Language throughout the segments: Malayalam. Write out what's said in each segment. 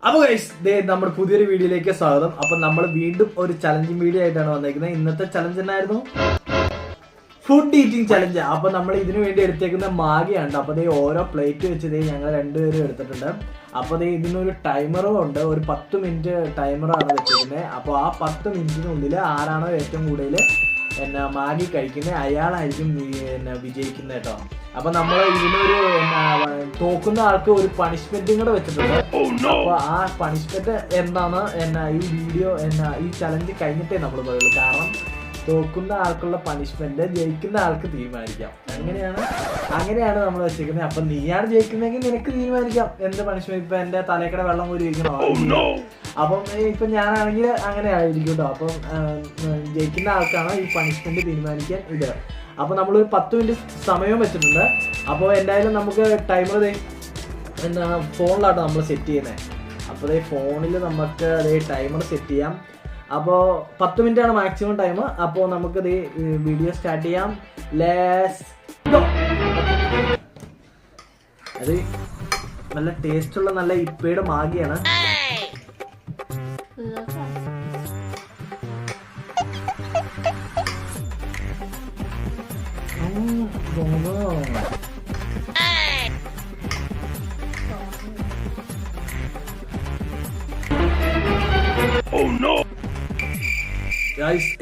അപ്പോൾ ഗൈസ് നമ്മുടെ പുതിയൊരു വീഡിയോയിലേക്ക് സ്വാഗതം. അപ്പൊ നമ്മൾ വീണ്ടും ഒരു ചലഞ്ചിങ് വീഡിയോ ആയിട്ടാണ് വന്നേക്കുന്നത്. ഇന്നത്തെ ചലഞ്ച് എന്നായിരുന്നു? Food eating challenge. അപ്പൊ നമ്മൾ ഇതിനു വേണ്ടി എടുത്തേക്കുന്ന മാഗിയാണ്. അപ്പൊ ഓരോ പ്ലേറ്റ് വെച്ച് ഞങ്ങൾ രണ്ടുപേരും എടുത്തിട്ടുണ്ട്. അപ്പൊ ഇതിനൊരു ടൈമറും ഉണ്ട്. ഒരു 10 മിനിറ്റ് ടൈമറാണ് വെച്ചിരിക്കുന്നത്. അപ്പോൾ ആ 10 മിനിറ്റിനുള്ളിൽ ആരാണോ ഏറ്റവും കൂടുതൽ മാഗി കഴിക്കുന്നത് അയാളായിരിക്കും വിജയിക്കുന്നത് കേട്ടോ. അപ്പൊ നമ്മൾ ഇതിനൊരു തോക്കുന്ന ആൾക്ക് ഒരു പണിഷ്മെന്റും കൂടെ വെച്ചിട്ടുണ്ട്. അപ്പൊ ആ പണിഷ്മെന്റ് എന്താണ് ഈ വീഡിയോ ഈ ചലഞ്ച് കഴിഞ്ഞിട്ടേ നമ്മൾ പറയുള്ളൂ. കാരണം തോക്കുന്ന ആൾക്കുള്ള പണിഷ്മെന്റ് ജയിക്കുന്ന ആൾക്ക് തീരുമാനിക്കാം. അങ്ങനെയാണ് നമ്മൾ വെച്ചിരിക്കുന്നത്. അപ്പൊ നീയാണ് ജയിക്കുന്നതെങ്കിൽ നിനക്ക് തീരുമാനിക്കാം എന്ത് പണിഷ്മെന്റ്. ഇപ്പൊ എന്റെ തലക്കട വെള്ളം കൂടി ഇരിക്കണോ? അപ്പം ഇപ്പൊ ഞാനാണെങ്കിൽ അങ്ങനെ ആയിരിക്കും കേട്ടോ. അപ്പം ജയിക്കുന്ന ആൾക്കാണ് ഈ പണിഷ്മെന്റ് തീരുമാനിക്കാൻ ഇത്. അപ്പൊ നമ്മളൊരു 10 മിനിറ്റ് സമയവും വെച്ചിട്ടുണ്ട്. അപ്പോൾ എന്തായാലും നമുക്ക് ടൈമർ ഫോണിലാണ് നമ്മൾ സെറ്റ് ചെയ്യുന്നത്. അപ്പോൾ ഫോണിൽ നമുക്ക് ടൈമർ സെറ്റ് ചെയ്യാം. അപ്പോൾ 10 മിനിറ്റ് ആണ് മാക്സിമം ടൈം. അപ്പോൾ നമുക്ക് വീഡിയോ സ്റ്റാർട്ട് ചെയ്യാം. Let's go. അത് നല്ല ടേസ്റ്റുള്ള നല്ല ഇപ്പയുടെ മാഗിയാണ്.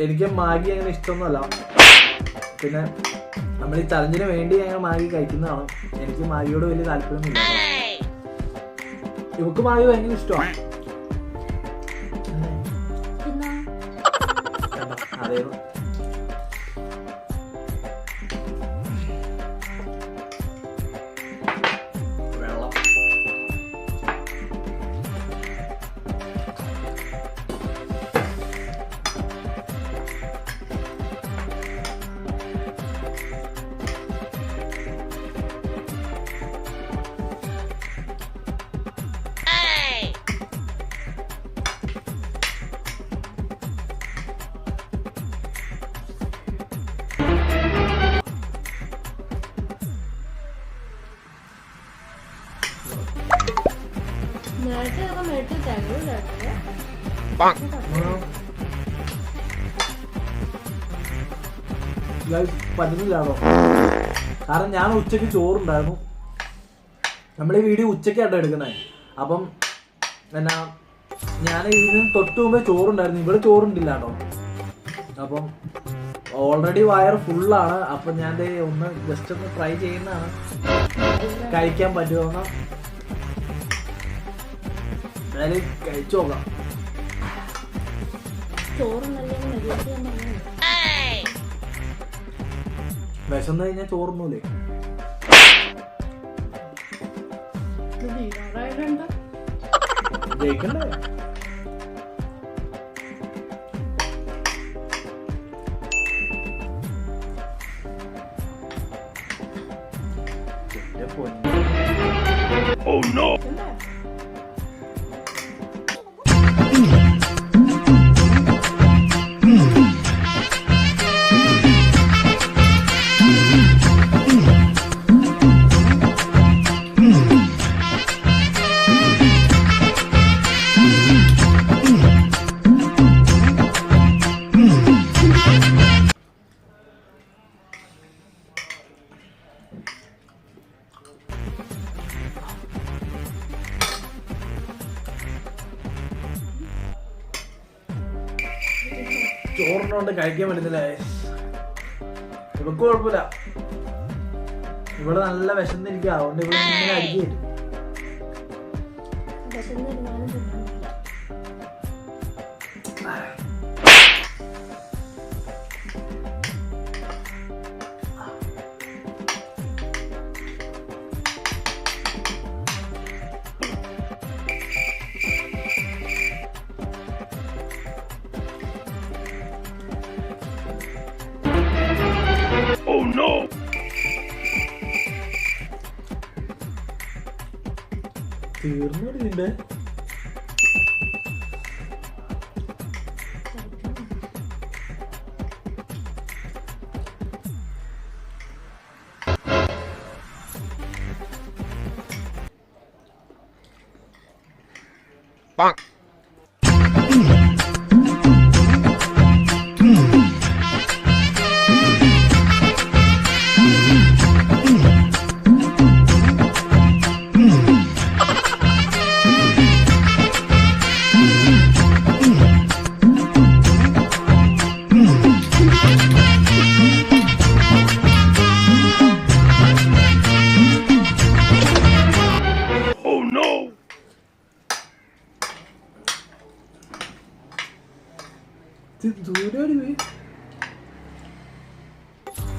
എനിക്ക് മാഗി അങ്ങനെ ഇഷ്ടമൊന്നുമല്ല. പിന്നെ നമ്മൾ ഈ ചലഞ്ചിന് വേണ്ടി ഞങ്ങൾ മാഗി കഴിക്കുന്നതാണ്. എനിക്ക് മാഗിയോട് വലിയ താല്പര്യമൊന്നുമില്ല. ഇവക്ക് മാഗി ഭയങ്കര ഇഷ്ടമാണ്. അതെ പറ്റുന്നില്ലാണോ? കാരണം ഞാൻ ഉച്ചക്ക് ചോറുണ്ടായിരുന്നു. നമ്മൾ ഈ വീഡിയോ ഉച്ചക്കാട്ടോ എടുക്കുന്നത്. അപ്പം ഞാൻ ഇതിന് തൊട്ട് മുമ്പേ ചോറുണ്ടായിരുന്നു. ഇവിടെ ചോറുണ്ടില്ല കേട്ടോ. അപ്പം ഓൾറെഡി വയർ ഫുള്ളാണ്. അപ്പം ഞാൻ ഒന്ന് ജസ്റ്റ് ഒന്ന് ട്രൈ ചെയ്യുന്നതാണ് കഴിക്കാൻ പറ്റുമോന്ന്. എന്തായാലും കഴിച്ചു നോക്കാം. വിശന്ന് കഴിഞ്ഞാൽ ചോറുന്നൂലേ? ജയിക്കണ്ടേ? Oh no! ചോറിനോണ്ട് കഴിക്കാൻ പറ്റുന്നില്ല. ഇവക്ക് കുഴപ്പമില്ല. ഇവിടെ നല്ല വിശന്നിരിക്കുക. അതുകൊണ്ട് ഇവിടെ ഇങ്ങനെ അടിച്ചു തരും. Oh no! തീർന്നു ഇതിന്റെ.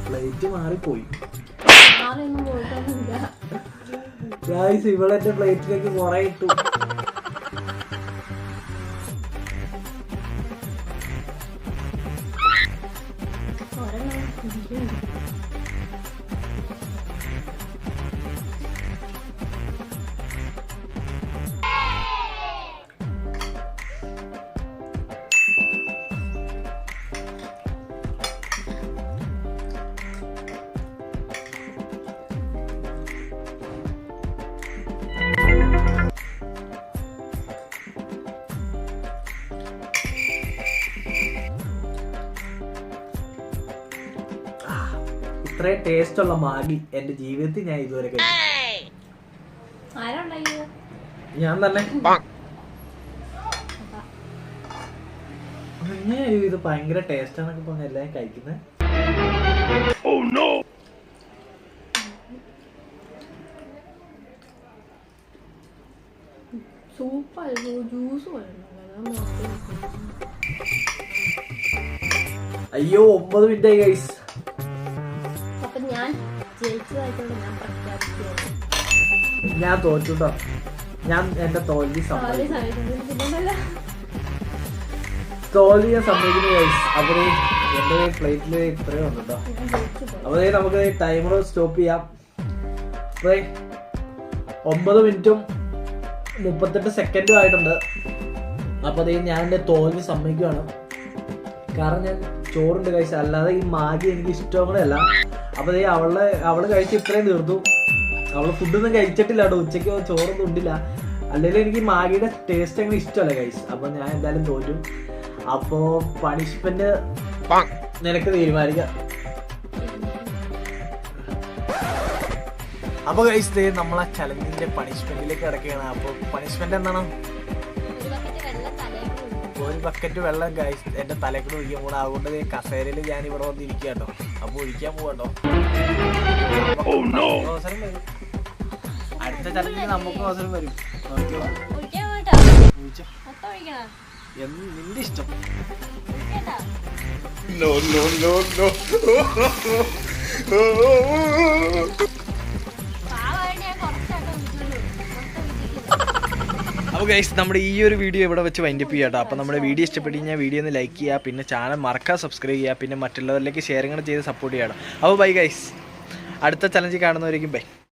പ്ലേറ്റ് മാറിപ്പോയി. ഇവളെന്റെ പ്ലേറ്റിലേക്ക് കുറെ ഇട്ടു. ഇത്രയും ടേസ്റ്റ് ഉള്ള മാഗി എന്റെ ജീവിതത്തിൽ ഞാൻ ഇതുവരെ കഴിച്ചു. ഞാൻ തന്നെ. ഇത് ഭയങ്കര ടേസ്റ്റ് ആണെന്നൊക്കെ പറഞ്ഞ എല്ലാരും കഴിക്കുന്നത്. അയ്യോ 9 മിനിറ്റ് ആയി ഗൈസ്. ഞാൻ തോറ്റുട്ടോ. ഞാൻ എന്റെ തോൽവി ഞാൻ സമ്മതിക്കുന്നു ഗൈസ്. അപ്പൊ എന്റെ പ്ലേറ്റില് ഇത്രയും ഉണ്ട് കേട്ടോ. അപ്പൊ നമുക്ക് ടൈമർ സ്റ്റോപ്പ് ചെയ്യാം. 9 മിനിറ്റും 38 സെക്കൻഡും ആയിട്ടുണ്ട്. അപ്പൊ ഞാൻ എന്റെ തോൽവി സമ്മതിക്കുവാണ്. കാരണം ഞാൻ ചോറുണ്ട് കഴിച്ച, അല്ലാതെ ഈ മാഗി എനിക്ക് ഇഷ്ടം കൂടെ അല്ല. അപ്പൊ അവള് കഴിച്ച് ഇത്രയും തീർത്തു. അവള് ഫുഡൊന്നും കഴിച്ചിട്ടില്ല കേട്ടോ. ഉച്ചയ്ക്ക് ചോറൊന്നും ഉണ്ടില്ല. അല്ലെങ്കിൽ എനിക്ക് മാഗിയുടെ ടേസ്റ്റ് അങ്ങനെ ഇഷ്ടമല്ല ഗൈസ്. അപ്പൊ ഞാൻ എന്തായാലും തോറ്റു. അപ്പോ പണിഷ്മെന്റ് നിനക്ക് തീരുമാനിക്കാം. അപ്പൊ ഗൈസ് നമ്മളെ ചലഞ്ചിന്റെ പണിഷ്മെന്റിലേക്ക് കിടക്കുകയാണ്. അപ്പൊ പണിഷ്മെന്റ് എന്താണ്? ഒരു ബക്കറ്റ് വെള്ളം ഗൈസ് എന്റെ തലക്കൂടെ ഒഴിക്കാൻ പോകണം. അതുകൊണ്ട് കസേരയിൽ ഞാൻ ഇവിടെ വന്നിരിക്കുക കേട്ടോ. അപ്പൊ ഒഴിക്കാൻ പോകട്ടോ. അവസരം വരും. അടുത്ത ചലഞ്ചിന് നമുക്കും അവസരം വരും. നിന്റെ ഇഷ്ടം. അപ്പോൾ ഗൈസ് നമ്മുടെ ഈ ഒരു വീഡിയോ ഇവിടെ വെച്ച് വൈൻഡപ്പ് ചെയ്യാം കേട്ടോ. അപ്പോൾ നമ്മുടെ വീഡിയോ ഇഷ്ടപ്പെട്ട് കഴിഞ്ഞാൽ വീഡിയോ ഒന്ന് ലൈക്ക് ചെയ്യുക, പിന്നെ ചാനൽ മറക്കാതെ സബ്സ്ക്രൈബ് ചെയ്യുക, പിന്നെ മറ്റുള്ളവരിലേക്ക് ഷെയറിങ് ചെയ്ത് സപ്പോർട്ട് ചെയ്യണം. അപ്പോൾ ബൈ ഗൈസ്. അടുത്ത ചലഞ്ച് കാണുന്നവരേക്കും ബൈ.